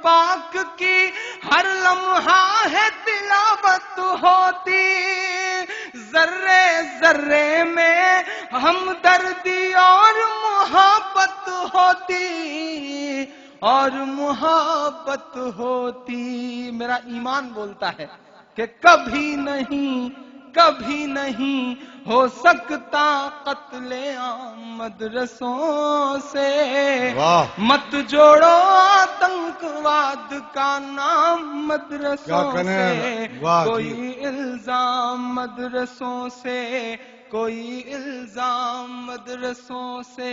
پاک کی ہر لمحہ ہے تلاوت ہوتی، ذرے ذرے میں ہمدردی اور محبت ہوتی، اور محبت ہوتی۔ میرا ایمان بولتا ہے کہ کبھی نہیں ہو سکتا قتل عام مدرسوں سے، مت جوڑو آتنکواد کا نام مدرسوں سے، کوئی الزام مدرسوں سے، کوئی الزام مدرسوں سے۔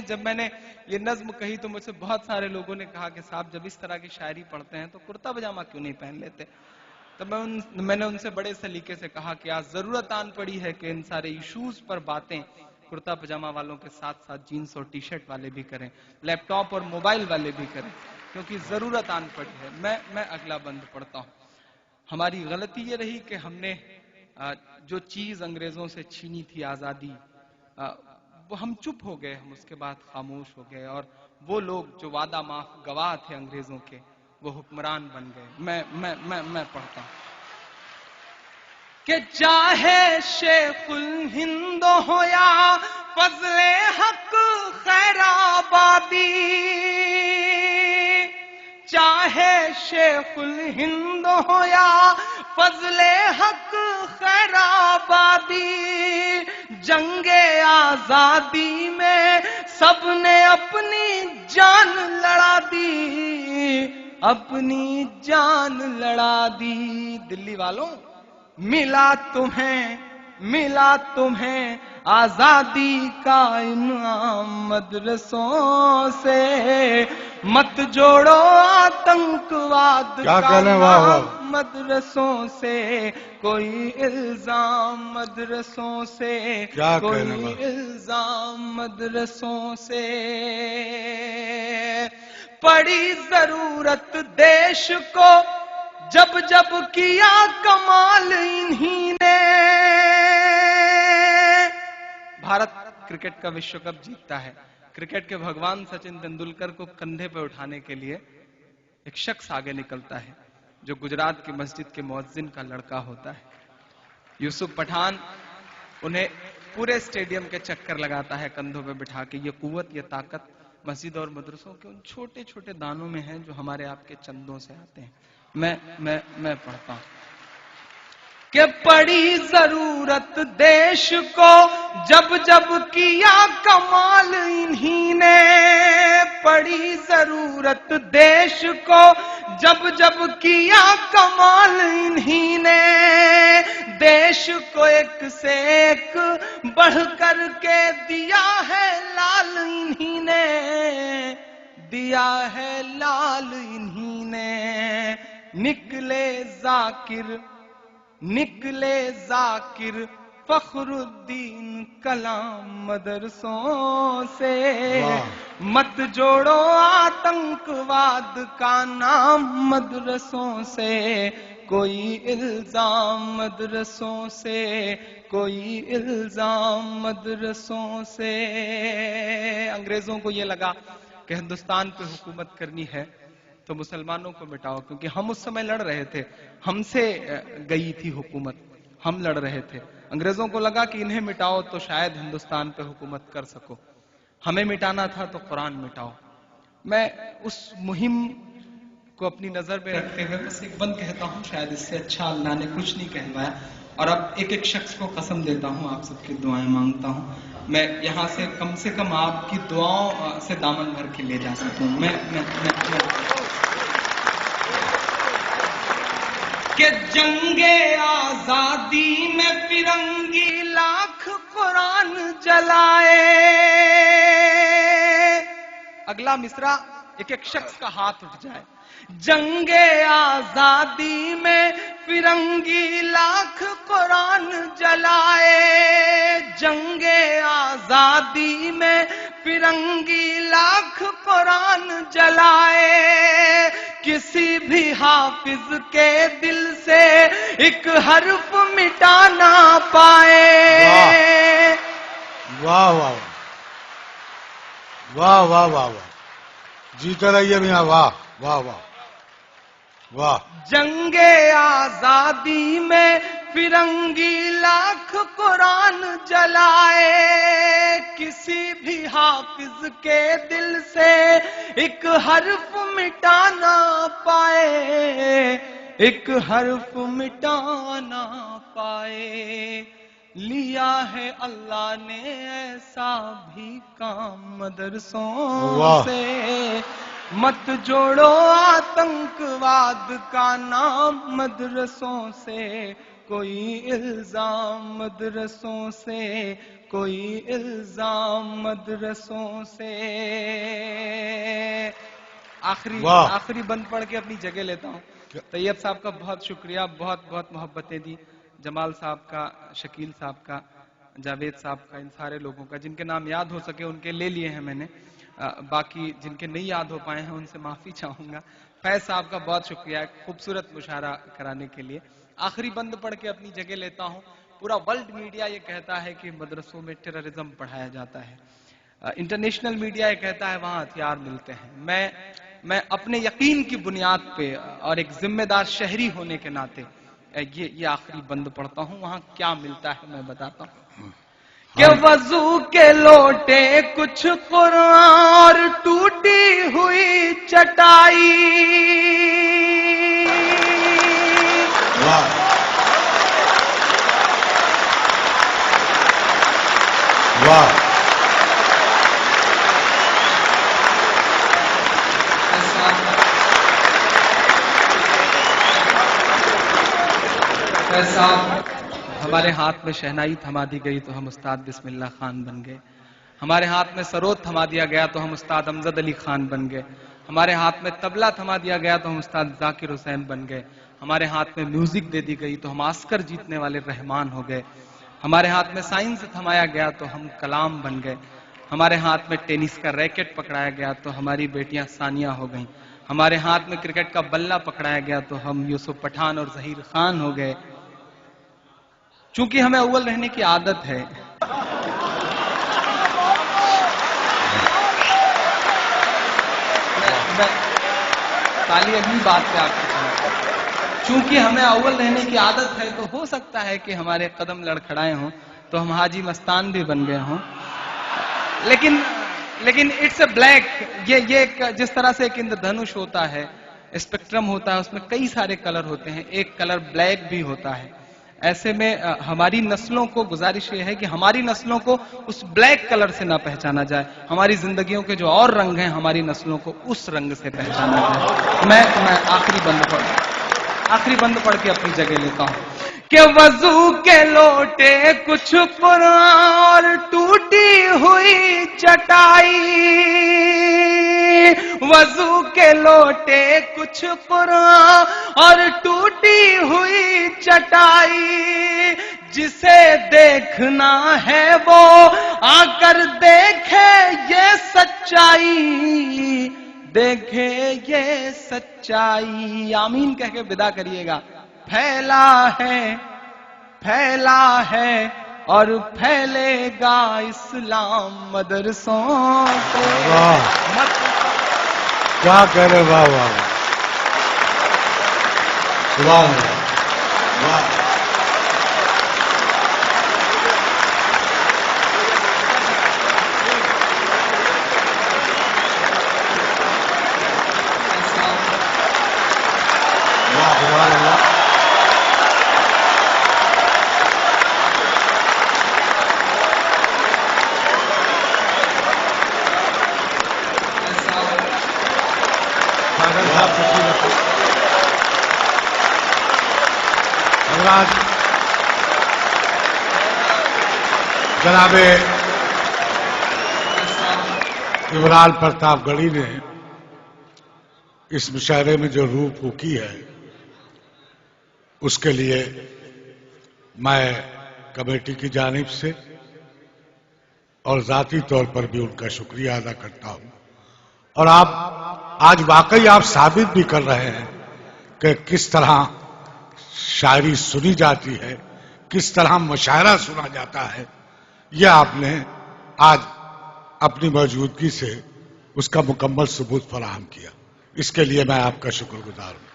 جب میں نے یہ نظم کہی تو مجھ سے بہت سارے لوگوں نے کہا کہ صاحب جب اس طرح کی شاعری پڑھتے ہیں تو کرتا پجامہ کیوں نہیں پہن لیتے؟ تب میں نے ان سے بڑے سلیقے سے کہا کہ آج ضرورت آن پڑی ہے کہ ان سارے ایشوز پر باتیں کرتا پجامہ والوں کے ساتھ ساتھ جینز اور ٹی شرٹ والے بھی کریں، لیپ ٹاپ اور موبائل والے بھی کریں، کیونکہ ضرورت آن پڑی ہے۔ میں اگلا بند پڑھتا ہوں۔ ہماری غلطی یہ رہی کہ ہم نے جو چیز انگریزوں سے چھینی تھی، آزادی، وہ ہم چپ ہو گئے، ہم اس کے بعد خاموش ہو گئے، اور وہ لوگ جو وعدہ معاف گواہ تھے انگریزوں کے، وہ حکمران بن گئے۔ میں پڑھتا ہوں کہ چاہے شیخ الہند ہو یا فضل حق خیر آبادی، چاہے شیخ الہند ہو یا فضل حق خیر آبادی، جنگ آزادی میں سب نے اپنی جان لڑا دی، اپنی جان لڑا دی۔ دلی والوں، ملا تمہیں آزادی کا انعام مدرسوں سے، مت جوڑو آتنکواد کا نام مدرسوں سے، کوئی الزام مدرسوں سے، کوئی الزام مدرسوں سے۔ پڑی ضرورت دیش کو جب جب کیا کمال انہی نے، بھارت کرکٹ کا وشو کپ جیتتا ہے، کرکٹ کے بھگوان سچن تندولکر کو کندھے پہ اٹھانے کے لیے ایک شخص آگے نکلتا ہے جو گجرات کی مسجد کے مؤذن کا لڑکا ہوتا ہے، یوسف پٹھان۔ انہیں پورے اسٹیڈیم کے چکر لگاتا ہے کندھوں پہ بٹھا کے۔ یہ قوت، یہ طاقت مسجد اور مدرسوں کے ان چھوٹے چھوٹے دانوں میں ہیں جو ہمارے آپ کے چندوں سے آتے ہیں۔ میں پڑھتا ہوں کہ پڑی ضرورت دیش کو جب جب کیا کمال انہی نے، پڑی ضرورت دیش کو جب جب کیا کمال انہی نے، دیش کو ایک سے ایک بڑھ کر کے دیا ہے لال انہی نے، دیا ہے لال انہی نے۔ نکلے ذاکر فخر الدین کلام مدرسوں سے، مت جوڑو آتنکواد کا نام مدرسوں سے، کوئی الزام مدرسوں سے، کوئی الزام مدرسوں سے۔ انگریزوں کو یہ لگا کہ ہندوستان پہ حکومت کرنی ہے تو مسلمانوں کو مٹاؤ، کیونکہ ہم اس سمے لڑ رہے تھے، ہم سے گئی تھی حکومت، ہم لڑ رہے تھے۔ انگریزوں کو لگا کہ انہیں مٹاؤ تو شاید ہندوستان پہ حکومت کر سکو، ہمیں مٹانا تھا تو قرآن مٹاؤ۔ میں اس مہم کو اپنی نظر میں رکھتے ہوئے بس ایک بند کہتا ہوں، شاید اس سے اچھا اللہ نے کچھ نہیں کہلوایا، اور اب ایک ایک شخص کو قسم دیتا ہوں، آپ سب کی دعائیں مانگتا ہوں، میں یہاں سے کم آپ کی دعاؤں سے دامن بھر کے لے جا سکوں۔ کہ جنگ آزادی میں فرنگی لاکھ قرآن جلائے، اگلا مصرع ایک ایک شخص کا ہاتھ اٹھ جائے۔ جنگ آزادی میں فرنگی لاکھ قرآن جلائے، جنگ آزادی میں فرنگی لاکھ قرآن جلائے، کسی بھی حافظ کے دل سے ایک حرف مٹا نہ پائے۔ واہ واہ واہ واہ واہ واہ، جیتے رہیے میاں. واہ واہ واہ واہ. جنگ آزادی میں فرنگی لاکھ قرآن جلائے، کسی بھی حافظ کے دل سے ایک حرف مٹانا پائے، ایک حرف مٹانا پائے. لیا ہے اللہ نے ایسا بھی کام مدرسوں سے، مت جوڑو آتنکواد کا نام مدرسوں سے، کوئی الزام مدرسوں سے، کوئی الزام مدرسوں سے. آخری بند پڑھ کے اپنی جگہ لیتا ہوں. طیب صاحب کا بہت شکریہ، بہت بہت محبتیں دی. جمال صاحب کا، شکیل صاحب کا، جاوید صاحب کا، ان سارے لوگوں کا جن کے نام یاد ہو سکے ان کے لے لیے ہیں میں نے. باقی جن کے نہیں یاد ہو پائے ہیں ان سے معافی چاہوں گا. فیض صاحب کا بہت شکریہ خوبصورت مشاعرہ کرانے کے لیے. آخری بند پڑھ کے اپنی جگہ لیتا ہوں. پورا ورلڈ میڈیا یہ کہتا ہے کہ مدرسوں میں ٹیررزم پڑھایا جاتا ہے. انٹرنیشنل میڈیا یہ کہتا ہے وہاں ہتھیار ملتے ہیں. میں اپنے یقین کی بنیاد پہ اور ایک ذمہ دار شہری ہونے کے ناطے یہ آخری بند پڑھتا ہوں. وہاں کیا ملتا ہے میں بتاتا ہوں. کہ وضو کے لوٹے کچھ قرآن اور ٹوٹی ہوئی چٹائی، واہ واہ. ہمارے ہاتھ میں شہنائی تھما دی گئی تو ہم استاد بسم اللہ خان بن گئے. ہمارے ہاتھ میں سرود تھما دیا گیا تو ہم استاد امجد علی خان بن گئے. ہمارے ہاتھ میں طبلہ تھما دیا گیا تو ہم استاد ذاکر حسین بن گئے. ہمارے ہاتھ میں میوزک دے دی گئی تو ہم آسکر جیتنے والے رحمان ہو گئے. ہمارے ہاتھ میں سائنس تھمایا گیا تو ہم کلام بن گئے. ہمارے ہاتھ میں ٹینس کا ریکٹ پکڑایا گیا تو ہماری بیٹیاں ثانیہ ہو گئیں. ہمارے ہاتھ میں کرکٹ کا بلہ پکڑایا گیا تو ہم یوسف پٹھان اور ظہیر خان ہو گئے. چونکہ ہمیں اول رہنے کی عادت ہے. تالی اگلی بات پہ آپ کی سنیں. چونکہ ہمیں اول رہنے کی عادت ہے تو ہو سکتا ہے کہ ہمارے قدم لڑکھڑائے ہوں تو ہم حاجی مستان بھی بن گئے ہوں. لیکن اٹس اے بلیک. یہ جس طرح سے ایک اندر دھنش ہوتا ہے، اسپیکٹرم ہوتا ہے، اس میں کئی سارے کلر ہوتے ہیں، ایک کلر بلیک بھی ہوتا ہے. ایسے میں ہماری نسلوں کو گزارش یہ ہے کہ ہماری نسلوں کو اس بلیک کلر سے نہ پہچانا جائے. ہماری زندگیوں کے جو اور رنگ ہیں ہماری نسلوں کو اس رنگ سے پہچانا جائے. میں آخری بند پڑھ کے اپنی جگہ لیتا ہوں. کہ وضو کے لوٹے کچھ قرآن اور ٹوٹی ہوئی چٹائی، وضو کے لوٹے کچھ قرآن اور ٹوٹی ہوئی چٹائی، جسے دیکھنا ہے وہ آ کر دیکھے یہ سچائی، دیکھے یہ سچائی. آمین کہہ کے ودا کریے گا. پھیلا ہے اور پھیلے گا اسلام مدرسوں سے. کیا کہہ رہے. واہ واہ واہ واہ. جناب عمران پرتاپ گڑھی نے اس مشاعرے میں جو روح پھونکی ہے اس کے لیے میں کمیٹی کی جانب سے اور ذاتی طور پر بھی ان کا شکریہ ادا کرتا ہوں. اور آپ آج واقعی آپ ثابت بھی کر رہے ہیں کہ کس طرح شاعری سنی جاتی ہے، کس طرح مشاعرہ سنا جاتا ہے. یہ آپ نے آج اپنی موجودگی سے اس کا مکمل ثبوت فراہم کیا. اس کے لیے میں آپ کا شکر گزار ہوں.